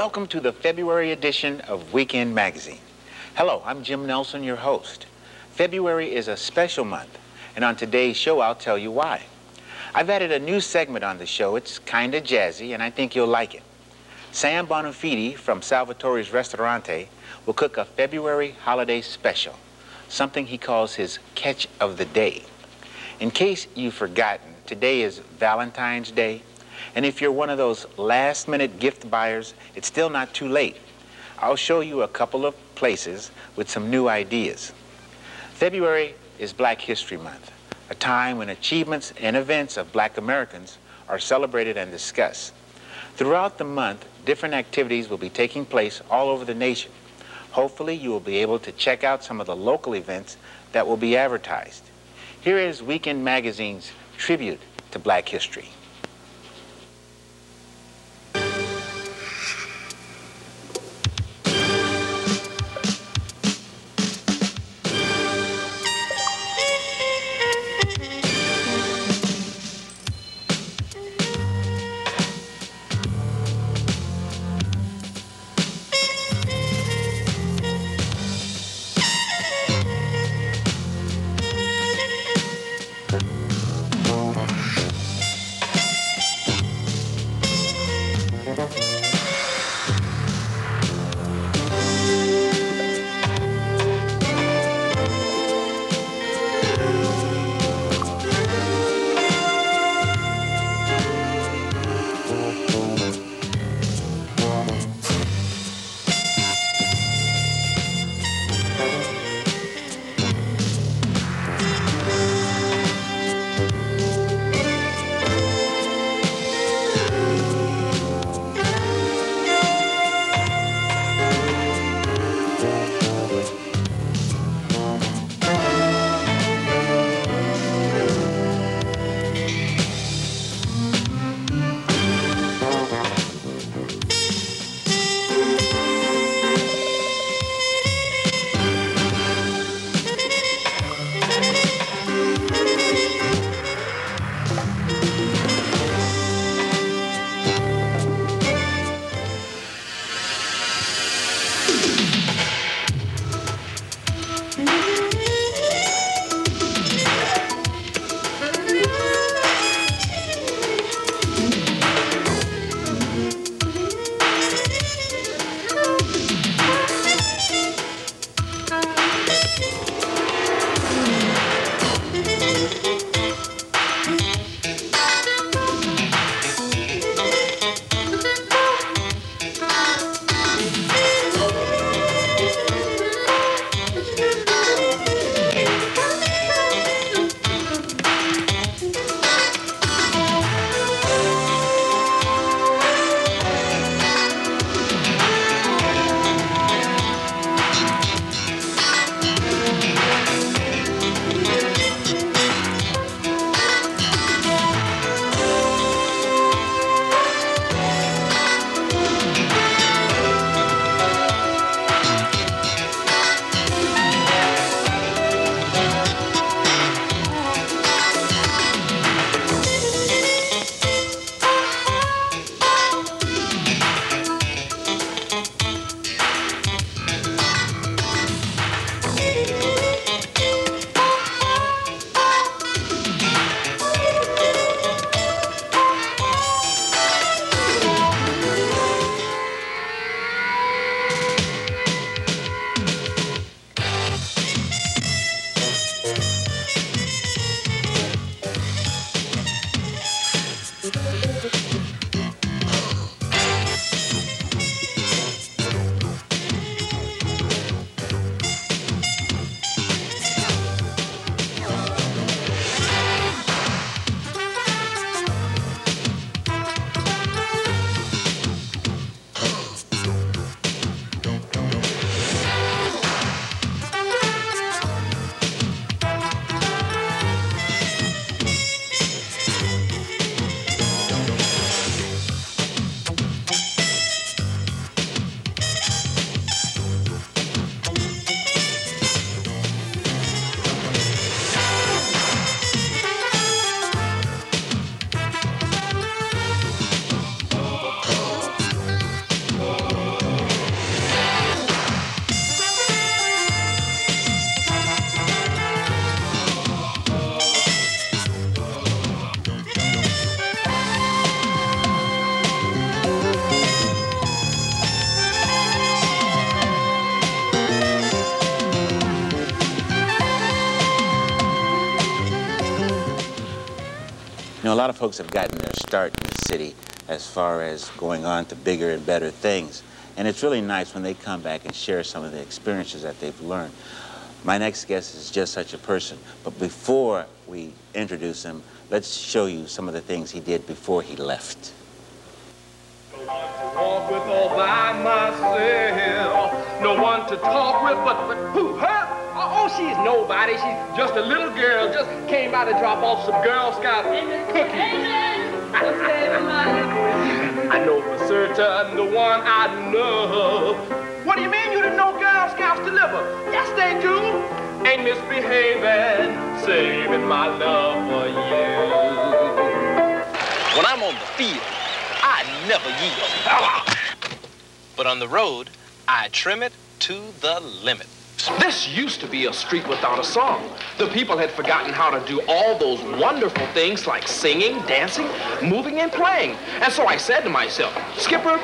Welcome to the February edition of Weekend Magazine. Hello, I'm Jim Nelson, your host. February is a special month, and on today's show, I'll tell you why. I've added a new segment on the show. It's kinda jazzy, and I think you'll like it. Sam Bonafide from Salvatore's Ristorante will cook a February holiday special, something he calls his catch of the day. In case you've forgotten, today is Valentine's Day, and if you're one of those last-minute gift buyers, it's still not too late. I'll show you a couple of places with some new ideas. February is Black History Month, a time when achievements and events of Black Americans are celebrated and discussed. Throughout the month, different activities will be taking place all over the nation. Hopefully, you will be able to check out some of the local events that will be advertised. Here is Weekend Magazine's tribute to Black history. know, a lot of folks have gotten their start in the city as far as going on to bigger and better things. And it's really nice when they come back and share some of the experiences that they've learned. My next guest is just such a person. But before we introduce him, let's show you some of the things he did before he left. Walk with all by myself. No one to talk with but who? Her? Oh, she's nobody. She's just a little girl. Just came by to drop off some Girl Scout cookies. I know for certain the one I love. What do you mean you didn't know Girl Scouts deliver? Yes, they do. Ain't misbehaving, saving my love for you. When I'm on the field, I never yield. But on the road, I trim it to the limit. This used to be a street without a song. The people had forgotten how to do all those wonderful things like singing, dancing, moving, and playing. And so I said to myself, Skipper,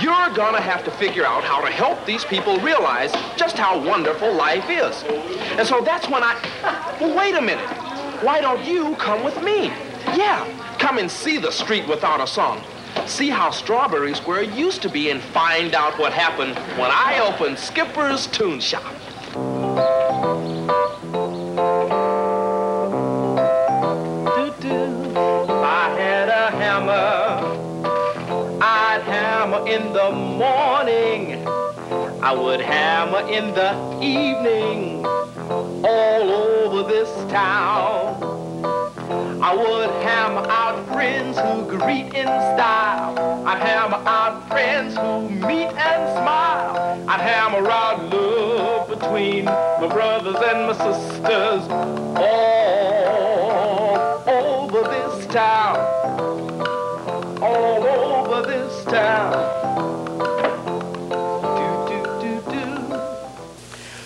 you're gonna have to figure out how to help these people realize just how wonderful life is. And so that's when well, wait a minute. Why don't you come with me? Yeah, come and see the street without a song. See how Strawberry Square used to be and find out what happened when I opened Skipper's Tune Shop. I had a hammer. I'd hammer in the morning. I would hammer in the evening all over this town. I would hammer out friends who greet in style. I'd hammer out friends who meet and smile. I'd hammer out love between my brothers and my sisters all over this town. All over this town.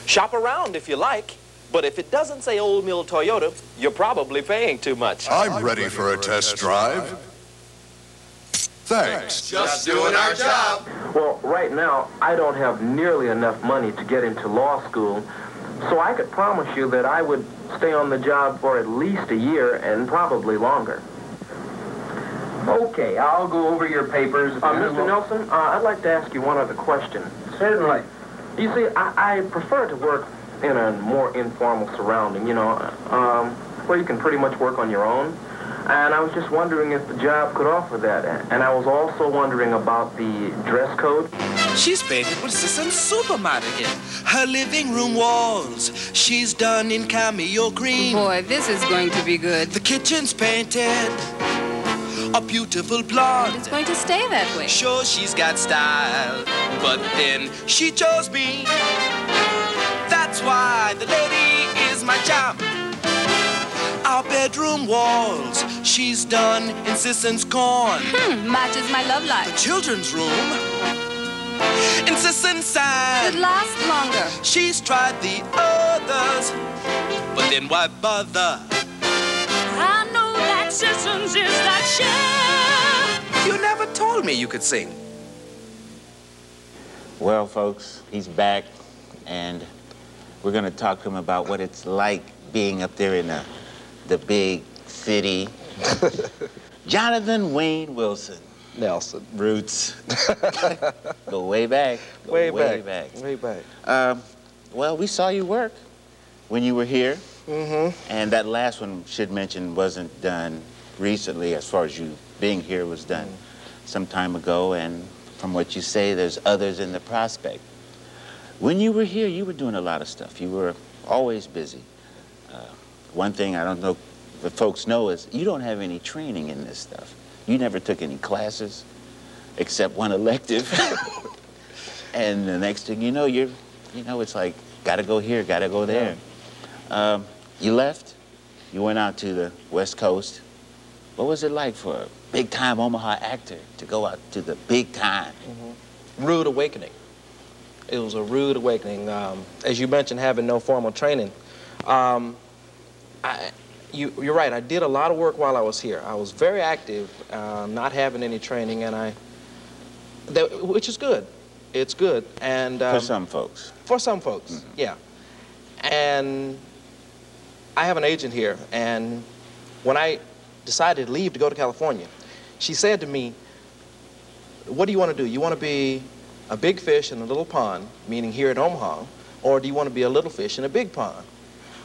Shop around if you like. But if it doesn't say Old Mill Toyota, you're probably paying too much. I'm ready for a test drive. Thanks. Just doing our job. Well, right now, I don't have nearly enough money to get into law school, so I could promise you that I would stay on the job for at least a year and probably longer. Okay, I'll go over your papers. Mr. Nelson, I'd like to ask you one other question. Certainly. You see, I prefer to work in a more informal surrounding, you know, where you can pretty much work on your own. And I was just wondering if the job could offer that. And I was also wondering about the dress code. She's painted with Sisson's supermarket here. Her living room walls, she's done in cameo green. Boy, this is going to be good. The kitchen's painted a beautiful blonde. It's going to stay that way. Sure, she's got style, but then she chose me. That's why the lady is my jam. Our bedroom walls, she's done in Sisson's corn. Matches my love life. The children's room, in Sisson's sand. It lasts longer. She's tried the others, but then why bother? I know that Sisson's is that share. You never told me you could sing. Well, folks, he's back, and we're going to talk to him about what it's like being up there in the big city. Jonathan Wayne Wilson. Nelson. Roots. Go way back. Go Way back. Way back. Well, we saw you work when you were here. Mm-hmm. And that last one, should mention, wasn't done recently as far as you being here. Was done some time ago. And from what you say, there's others in the prospect. When you were here, you were doing a lot of stuff. You were always busy. One thing I don't know if folks know is you don't have any training in this stuff. You never took any classes except one elective. And the next thing you know, it's like, gotta go here, gotta go there. You left, you went out to the West Coast. What was it like for a big-time Omaha actor to go out to the big time? Rude awakening. It was a rude awakening. As you mentioned, having no formal training. You're right, I did a lot of work while I was here. I was very active, not having any training, and which is good. It's good. And for some folks. For some folks, yeah. And I have an agent here, and when I decided to leave to go to California, she said to me, what do you want to do? You want to be a big fish in a little pond, meaning here in Omaha, or do you want to be a little fish in a big pond?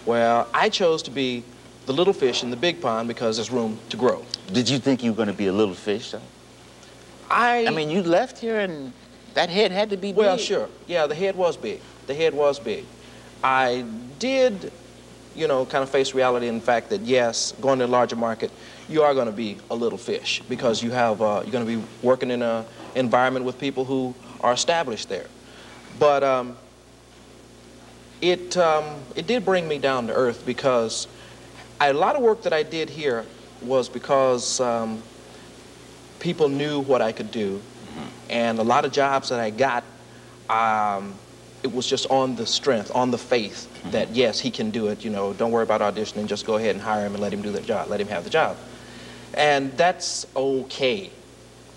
Well, I chose to be the little fish in the big pond because there's room to grow. Did you think you were going to be a little fish, though? I mean, you left here and that head had to be big. Well, sure. Yeah, the head was big. The head was big. I did, you know, kind of face reality in the fact that, yes, going to a larger market, you are going to be a little fish because you have, you're going to be working in an environment with people who are established there. But it did bring me down to earth because a lot of work that I did here was because people knew what I could do, and a lot of jobs that I got, it was just on the strength, on the faith that yes, he can do it. You know, don't worry about auditioning, just go ahead and hire him and let him do the job, let him have the job, and that's okay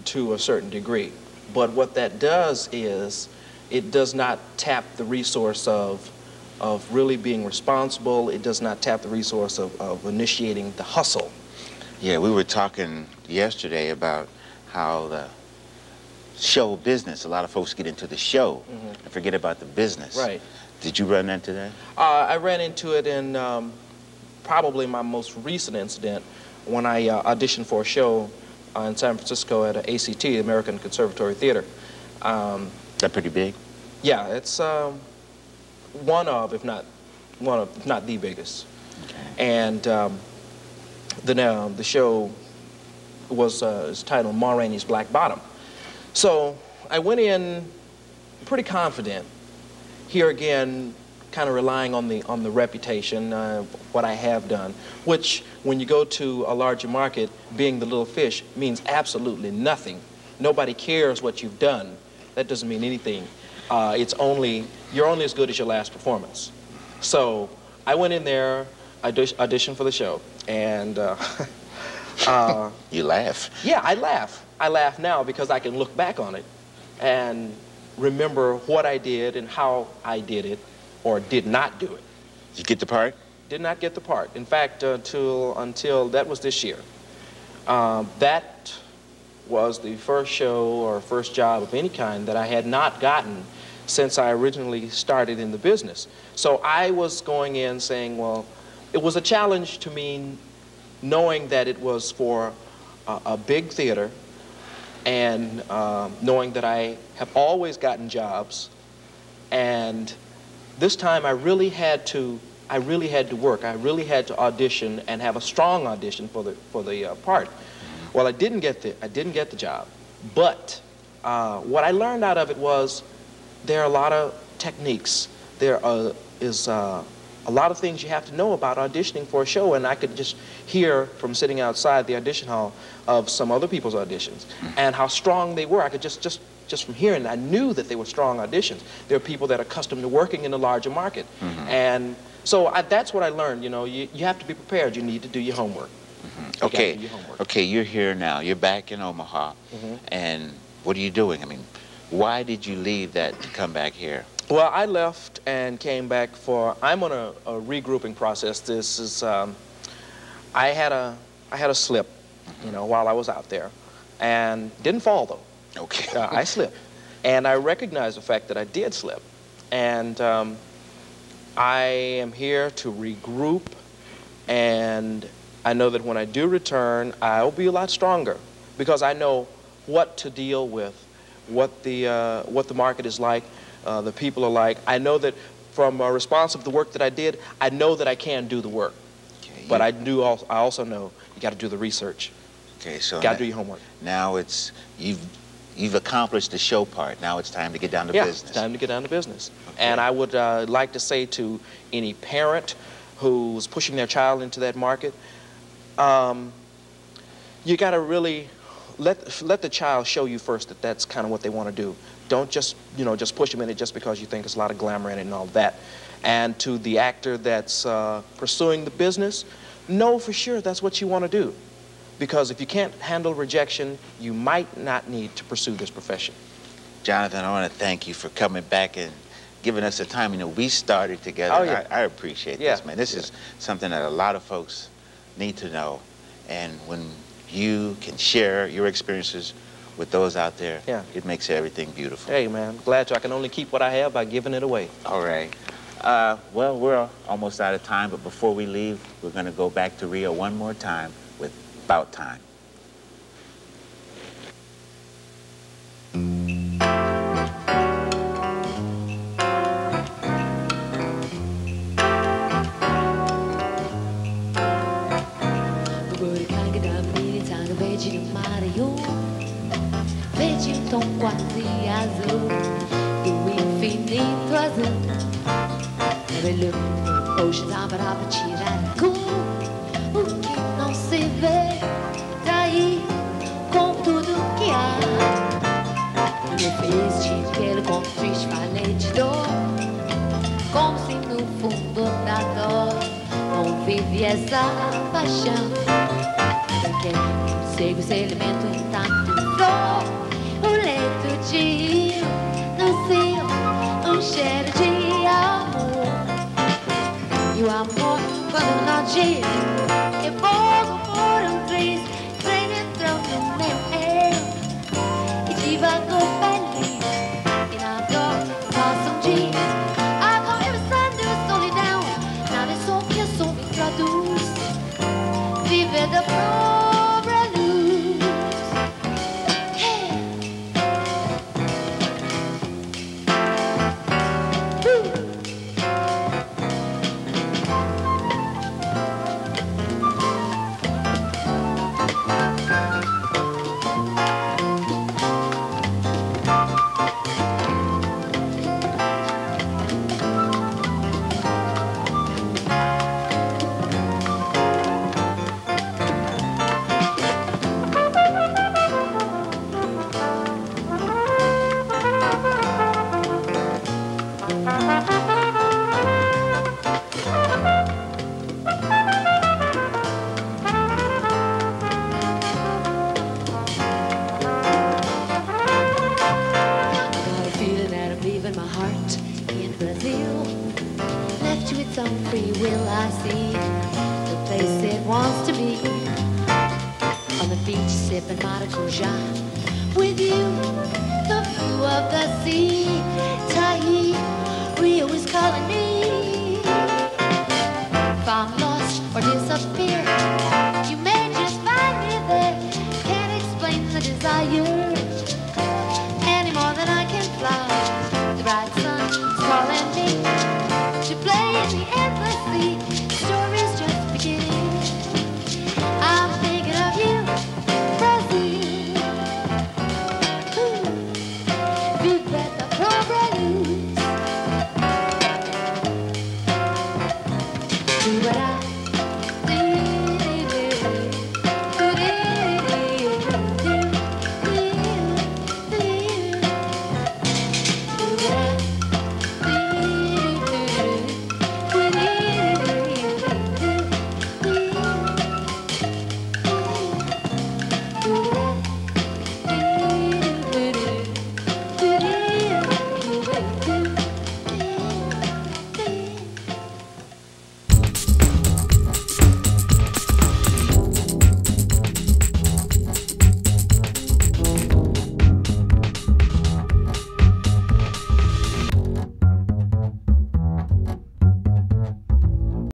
to a certain degree. But what that does is it does not tap the resource of really being responsible. It does not tap the resource of initiating the hustle. Yeah, we were talking yesterday about how the show business, a lot of folks get into the show and forget about the business. Right. Did you run into that? I ran into it in probably my most recent incident when I auditioned for a show in San Francisco at ACT, American Conservatory Theater. That pretty big? Yeah, it's one of, if not the biggest. Okay. And the show was titled Ma Rainey's Black Bottom. So I went in pretty confident. Here again, kind of relying on the reputation, what I have done, which when you go to a larger market, being the little fish means absolutely nothing. Nobody cares what you've done. That doesn't mean anything. You're only as good as your last performance. So I went in there, auditioned for the show, and you laugh. Yeah, I laugh. I laugh now because I can look back on it and remember what I did and how I did it or did not do it. Did you get the part? Did not get the part. In fact, until that was this year. That was the first show or first job of any kind that I had not gotten since I originally started in the business. So I was going in saying, well, it was a challenge to me knowing that it was for a big theater and knowing that I have always gotten jobs, and this time I really had to work. I really had to audition and have a strong audition for the part. Well, I didn't get the job, but what I learned out of it was there are a lot of techniques. There is a lot of things you have to know about auditioning for a show, and I could just hear from sitting outside the audition hall of some other people's auditions and how strong they were. I could just from hearing, I knew that they were strong auditions. There are people that are accustomed to working in a larger market, and so that's what I learned. You know, you have to be prepared. You need to do your homework. Okay, okay, you're here now. You're back in Omaha, and what are you doing? I mean, why did you leave that to come back here? Well, I left and came back I'm on a regrouping process. This is, I had a slip, you know, while I was out there, and didn't fall though. Okay. I slipped, and I recognized the fact that I did slip, and I am here to regroup, and I know that when I do return, I'll be a lot stronger because I know what to deal with, what the market is like. The people are like. I know that from a response of the work that I did, I know that I can do the work. Okay, but I also know you got to do the research. Okay, so got to do your homework. Now you've accomplished the show part. Now it's time to get down to business. It's time to get down to business. Okay. And I would like to say to any parent who's pushing their child into that market, you got to really let the child show you first that that's kind of what they want to do. Don't just, you know, just push them in it just because you think there's a lot of glamour in it and all that. And to the actor that's pursuing the business, know for sure that's what you want to do. Because if you can't handle rejection, you might not need to pursue this profession. Jonathan, I want to thank you for coming back and giving us the time. You know, we started together. Oh, yeah. I appreciate this, man. This is something that a lot of folks need to know. And when you can share your experiences with those out there, it makes everything beautiful. Hey, man, I'm glad to. I can only keep what I have by giving it away. All right. Well, we're almost out of time, but before we leave, we're going to go back to Rio one more time with About Time. Vedi um tom quase azul do infinito azul. Brilho, ocean, abrava, tirado. O que não se vê, tá aí com tudo que há. Me fez de pelo com triste, falei de dor. Como se no fundo da dor não vive essa paixão. Porque cego esse elemento intacto, flor, um leito de rio, no céu, cheiro de amor. E o amor, quando não diz, é fogo por triz, vem entrando no meu eu, e devagar feliz, e na dor passam dias, atravessando a solidão, nada é só que a sombra traduz, viver da própria luz. With you, the view of the sea, Tahiti, Rio is calling me. If I'm lost or disappear, you may just find me there. Can't explain the desire.